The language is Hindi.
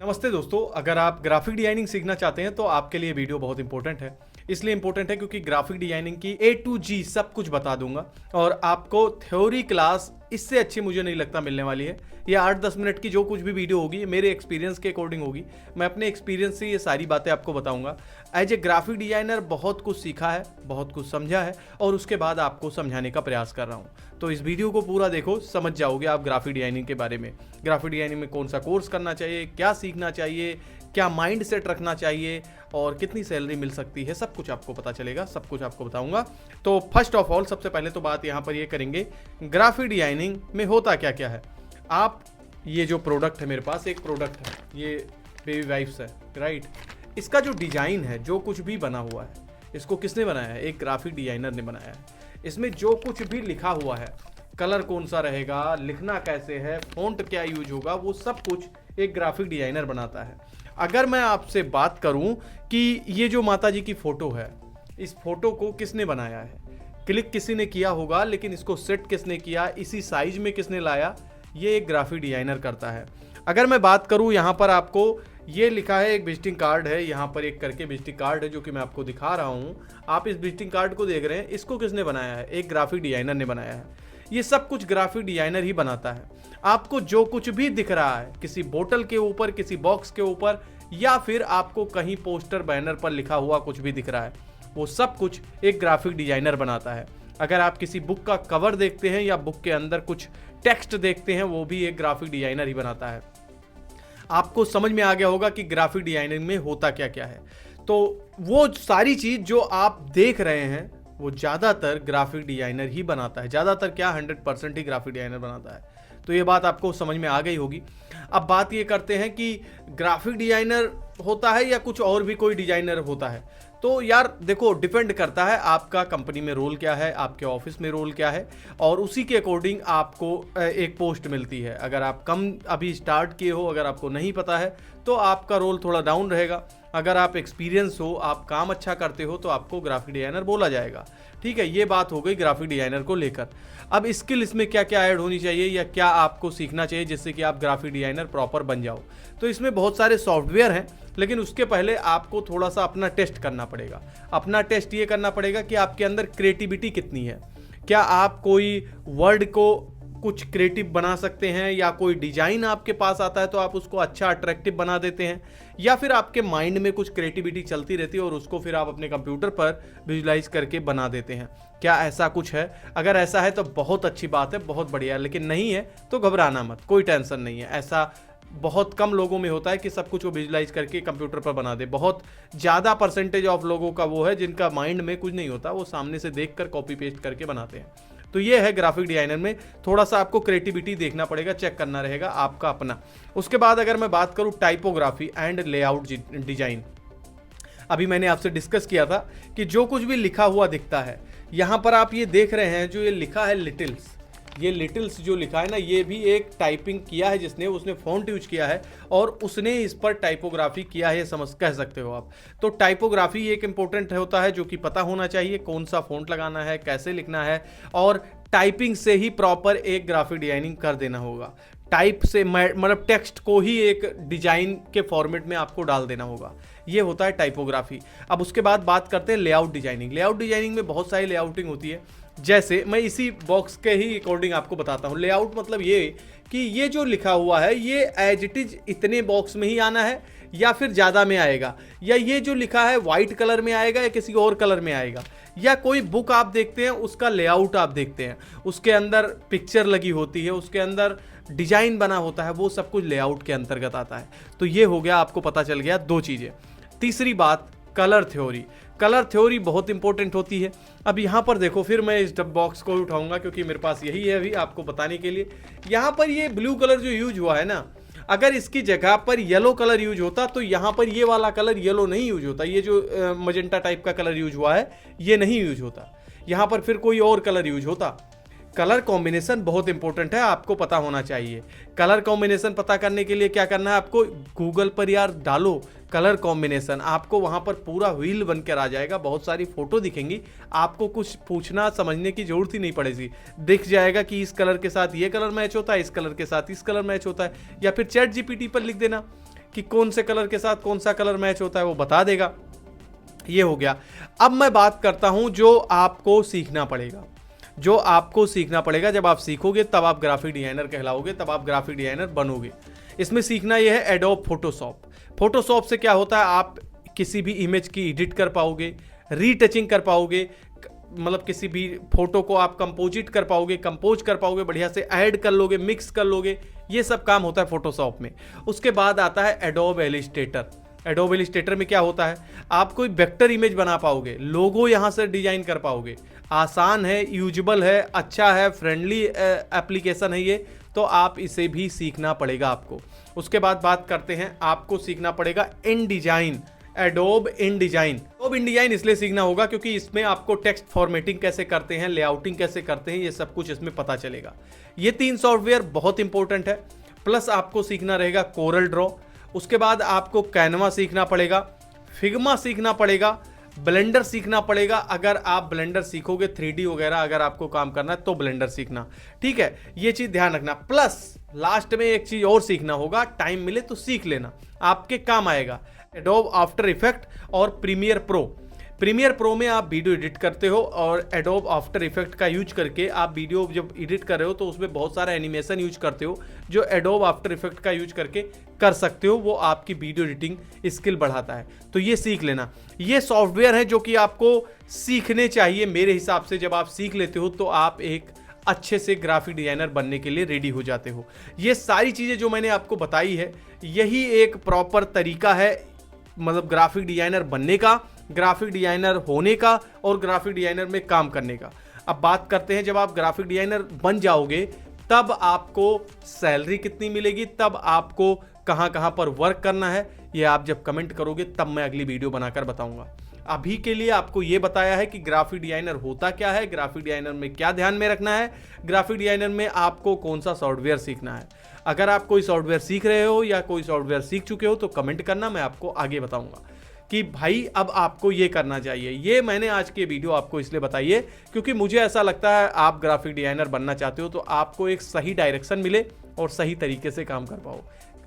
नमस्ते दोस्तों, अगर आप ग्राफिक डिजाइनिंग सीखना चाहते हैं तो आपके लिए वीडियो बहुत इंपॉर्टेंट है। इसलिए इंपॉर्टेंट है क्योंकि ग्राफिक डिजाइनिंग की A to G सब कुछ बता दूंगा और आपको थ्योरी क्लास इससे अच्छी मुझे नहीं लगता मिलने वाली है। ये 8-10 मिनट की जो कुछ भी वीडियो होगी मेरे एक्सपीरियंस के अकॉर्डिंग होगी। मैं अपने एक्सपीरियंस से ये सारी बातें आपको बताऊंगा। एज ए ग्राफिक डिजाइनर बहुत कुछ सीखा है, बहुत कुछ समझा है और उसके बाद आपको समझाने का प्रयास कर रहा हूँ। तो इस वीडियो को पूरा देखो, समझ जाओगे आप ग्राफिक डिजाइनिंग के बारे में। ग्राफिक डिजाइनिंग में कौन सा कोर्स करना चाहिए, क्या सीखना चाहिए, क्या माइंड सेट रखना चाहिए और कितनी सैलरी मिल सकती है, सब कुछ आपको पता चलेगा, सब कुछ आपको बताऊंगा। तो फर्स्ट ऑफ ऑल सबसे पहले तो बात यहाँ पर ये करेंगे ग्राफिक डिजाइनिंग में होता क्या क्या है। आप ये जो प्रोडक्ट है, मेरे पास एक प्रोडक्ट है, ये बेबी वाइप्स है, राइट। इसका जो डिजाइन है, जो कुछ भी बना हुआ है, इसको किसने बनाया है? एक ग्राफिक डिजाइनर ने बनाया है। इसमें जो कुछ भी लिखा हुआ है, कलर कौन सा रहेगा, लिखना कैसे है, फॉन्ट क्या यूज होगा, वो सब कुछ एक ग्राफिक डिजाइनर बनाता है। अगर मैं आपसे बात करूं कि ये जो माता जी की फोटो है, इस फोटो को किसने बनाया है? क्लिक किसी ने किया होगा, लेकिन इसको सेट किसने किया, इसी साइज में किसने लाया, ये एक ग्राफिक डिजाइनर करता है। अगर मैं बात करूं, यहाँ पर आपको ये लिखा है, एक विजिटिंग कार्ड है, यहाँ पर एक करके विजिटिंग कार्ड है जो कि मैं आपको दिखा रहा हूँ। आप इस विजिटिंग कार्ड को देख रहे हैं, इसको किसने बनाया है? एक ग्राफिक डिजाइनर ने बनाया है। ये सब कुछ ग्राफिक डिजाइनर ही बनाता है। आपको जो कुछ भी दिख रहा है, किसी बोतल के ऊपर, किसी बॉक्स के ऊपर, या फिर आपको कहीं पोस्टर बैनर पर लिखा हुआ कुछ भी दिख रहा है, वो सब कुछ एक ग्राफिक डिजाइनर बनाता है। अगर आप किसी बुक का कवर देखते हैं या बुक के अंदर कुछ टेक्स्ट देखते हैं, वो भी एक ग्राफिक डिजाइनर ही बनाता है। आपको समझ में आ गया होगा कि ग्राफिक डिजाइनिंग में होता क्या क्या है। तो वो सारी चीज जो आप देख रहे हैं, वो ज़्यादातर ग्राफिक डिजाइनर ही बनाता है। ज़्यादातर क्या, 100% ही ग्राफिक डिजाइनर बनाता है। तो ये बात आपको समझ में आ गई होगी। अब बात ये करते हैं कि ग्राफिक डिजाइनर होता है या कुछ और भी कोई डिजाइनर होता है। तो यार देखो, डिपेंड करता है आपका कंपनी में रोल क्या है, आपके ऑफिस में रोल क्या है, और उसी के अकॉर्डिंग आपको एक पोस्ट मिलती है। अगर आप कम अभी स्टार्ट किए हो, अगर आपको नहीं पता है, तो आपका रोल थोड़ा डाउन रहेगा। अगर आप एक्सपीरियंस हो, आप काम अच्छा करते हो, तो आपको ग्राफिक डिजाइनर बोला जाएगा। ठीक है, ये बात हो गई ग्राफिक डिजाइनर को लेकर। अब स्किल इसमें क्या क्या ऐड होनी चाहिए या क्या आपको सीखना चाहिए जिससे कि आप ग्राफिक डिजाइनर प्रॉपर बन जाओ। तो इसमें बहुत सारे सॉफ्टवेयर हैं, लेकिन उसके पहले आपको थोड़ा सा अपना टेस्ट करना पड़ेगा। अपना टेस्ट ये करना पड़ेगा कि आपके अंदर क्रिएटिविटी कितनी है। क्या आप कोई वर्ड को कुछ क्रिएटिव बना सकते हैं, या कोई डिजाइन आपके पास आता है तो आप उसको अच्छा अट्रैक्टिव बना देते हैं, या फिर आपके माइंड में कुछ क्रिएटिविटी चलती रहती है और उसको फिर आप अपने कंप्यूटर पर विजुलाइज करके बना देते हैं। क्या ऐसा कुछ है? अगर ऐसा है तो बहुत अच्छी बात है, बहुत बढ़िया है। लेकिन नहीं है तो घबराना मत, कोई टेंशन नहीं है। ऐसा बहुत कम लोगों में होता है कि सब कुछ वो विजुलाइज करके कंप्यूटर पर बना दे। बहुत ज़्यादा परसेंटेज ऑफ लोगों का वो है जिनका माइंड में कुछ नहीं होता, वो सामने से देखकर कॉपी पेस्ट करके बनाते हैं। तो ये है ग्राफिक डिजाइनर में, थोड़ा सा आपको क्रिएटिविटी देखना पड़ेगा, चेक करना रहेगा आपका अपना। उसके बाद अगर मैं बात करूं टाइपोग्राफी एंड लेआउट डिजाइन, अभी मैंने आपसे डिस्कस किया था कि जो कुछ भी लिखा हुआ दिखता है, यहाँ पर आप ये देख रहे हैं जो ये लिखा है लिटिल्स, ये लिटिल्स जो लिखा है ना, ये भी एक टाइपिंग किया है जिसने, उसने फॉन्ट यूज किया है और उसने इस पर टाइपोग्राफी किया है, समझ कह सकते हो आप। तो टाइपोग्राफी एक इंपॉर्टेंट होता है जो कि पता होना चाहिए, कौन सा फॉन्ट लगाना है, कैसे लिखना है, और टाइपिंग से ही प्रॉपर एक ग्राफिक डिजाइनिंग कर देना होगा। टाइप से मतलब टेक्स्ट को ही एक डिजाइन के फॉर्मेट में आपको डाल देना होगा। ये होता है टाइपोग्राफी। अब उसके बाद बात करते हैं लेआउट डिजाइनिंग। लेआउट डिजाइनिंग में बहुत सारी लेआउटिंग होती है। जैसे मैं इसी बॉक्स के ही अकॉर्डिंग आपको बताता हूँ। लेआउट मतलब ये कि ये जो लिखा हुआ है, ये एज इट इज इतने बॉक्स में ही आना है या फिर ज़्यादा में आएगा, या ये जो लिखा है वाइट कलर में आएगा या किसी और कलर में आएगा, या कोई बुक आप देखते हैं उसका लेआउट आप देखते हैं, उसके अंदर पिक्चर लगी होती है, उसके अंदर डिजाइन बना होता है, वो सब कुछ लेआउट के अंतर्गत आता है। तो ये हो गया, आपको पता चल गया दो चीज़ें। तीसरी बात, कलर थ्योरी। कलर थ्योरी बहुत इंपॉर्टेंट होती है। अब यहाँ पर देखो, फिर मैं इस डब बॉक्स को उठाऊंगा क्योंकि मेरे पास यही है अभी आपको बताने के लिए। यहाँ पर ये ब्लू कलर जो यूज हुआ है ना, अगर इसकी जगह पर येलो कलर यूज होता तो यहाँ पर ये वाला कलर येलो नहीं यूज होता। ये जो मजेंटा टाइप का कलर यूज हुआ है, ये नहीं यूज होता। यहाँ पर फिर कोई और कलर यूज होता। कलर कॉम्बिनेशन बहुत इंपॉर्टेंट है, आपको पता होना चाहिए। कलर कॉम्बिनेशन पता करने के लिए क्या करना है आपको, गूगल पर यार डालो कलर कॉम्बिनेशन, आपको वहां पर पूरा व्हील बनकर आ जाएगा, बहुत सारी फोटो दिखेंगी, आपको कुछ पूछना समझने की जरूरत ही नहीं पड़ेगी, दिख जाएगा कि इस कलर के साथ ये कलर मैच होता है, इस कलर के साथ इस कलर मैच होता है। या फिर चैट जीपीटी पर लिख देना कि कौन से कलर के साथ कौन सा कलर मैच होता है, वो बता देगा। ये हो गया। अब मैं बात करता हूं जो आपको सीखना पड़ेगा, जो आपको सीखना पड़ेगा। जब आप सीखोगे तब आप ग्राफिक डिजाइनर कहलाओगे, तब आप ग्राफिक डिजाइनर बनोगे। इसमें सीखना यह है एडोब फोटोशॉप। फोटोशॉप से क्या होता है, आप किसी भी इमेज की एडिट कर पाओगे, रीटचिंग कर पाओगे, मतलब किसी भी फोटो को आप कंपोजिट कर पाओगे, कंपोज कर पाओगे, बढ़िया से ऐड कर लोगे, मिक्स कर लोगे। ये सब काम होता है फोटोशॉप में। उसके बाद आता है एडोब इलस्ट्रेटर। एडोब इलस्ट्रेटर में क्या होता है, आप कोई वेक्टर इमेज बना पाओगे, लोगो यहाँ से डिजाइन कर पाओगे। आसान है, यूजेबल है, अच्छा है, फ्रेंडली एप्लीकेशन है ये, तो आप इसे भी सीखना पड़ेगा आपको। उसके बाद बात करते हैं, आपको सीखना पड़ेगा InDesign, adobe InDesign। Adobe InDesign इसलिए सीखना होगा क्योंकि इसमें आपको टेक्स्ट फॉर्मेटिंग कैसे करते हैं, लेआउटिंग कैसे करते हैं, ये सब कुछ इसमें पता चलेगा। ये 3 सॉफ्टवेयर बहुत इंपॉर्टेंट है। प्लस आपको सीखना रहेगा कोरल ड्रॉ। उसके बाद आपको कैनवा सीखना पड़ेगा, फिग्मा सीखना पड़ेगा, ब्लेंडर सीखना पड़ेगा। अगर आप ब्लेंडर सीखोगे 3D वगैरह अगर आपको काम करना है तो ब्लेंडर सीखना, ठीक है, ये चीज ध्यान रखना। प्लस लास्ट में एक चीज और सीखना होगा, टाइम मिले तो सीख लेना, आपके काम आएगा, एडोब आफ्टर इफेक्ट और प्रीमियर प्रो। प्रीमियर प्रो में आप वीडियो एडिट करते हो और एडोब आफ्टर इफेक्ट का यूज करके आप वीडियो जब एडिट कर रहे हो तो उसमें बहुत सारा एनिमेशन यूज करते हो, जो एडोब आफ्टर इफेक्ट का यूज करके कर सकते हो। वो आपकी वीडियो एडिटिंग स्किल बढ़ाता है, तो ये सीख लेना। ये सॉफ्टवेयर है जो कि आपको सीखने चाहिए मेरे हिसाब से। जब आप सीख लेते हो तो आप एक अच्छे से ग्राफिक डिजाइनर बनने के लिए रेडी हो जाते हो। ये सारी चीज़ें जो मैंने आपको बताई है, यही एक प्रॉपर तरीका है, मतलब ग्राफिक डिजाइनर बनने का, ग्राफिक डिजाइनर होने का और ग्राफिक डिजाइनर में काम करने का। अब बात करते हैं, जब आप ग्राफिक डिजाइनर बन जाओगे तब आपको सैलरी कितनी मिलेगी, तब आपको कहां कहां पर वर्क करना है, ये आप जब कमेंट करोगे तब मैं अगली वीडियो बनाकर बताऊंगा। अभी के लिए आपको ये बताया है कि ग्राफिक डिजाइनर होता क्या है, ग्राफिक डिजाइनर में क्या ध्यान में रखना है, ग्राफिक डिजाइनर में आपको कौन सा सॉफ्टवेयर सीखना है। अगर आप कोई सॉफ्टवेयर सीख रहे हो या कोई सॉफ्टवेयर सीख चुके हो तो कमेंट करना, मैं आपको आगे बताऊंगा कि भाई अब आपको ये करना चाहिए। ये मैंने आज के वीडियो आपको इसलिए बताई है क्योंकि मुझे ऐसा लगता है आप ग्राफिक डिजाइनर बनना चाहते हो तो आपको एक सही डायरेक्शन मिले और सही तरीके से काम कर पाओ।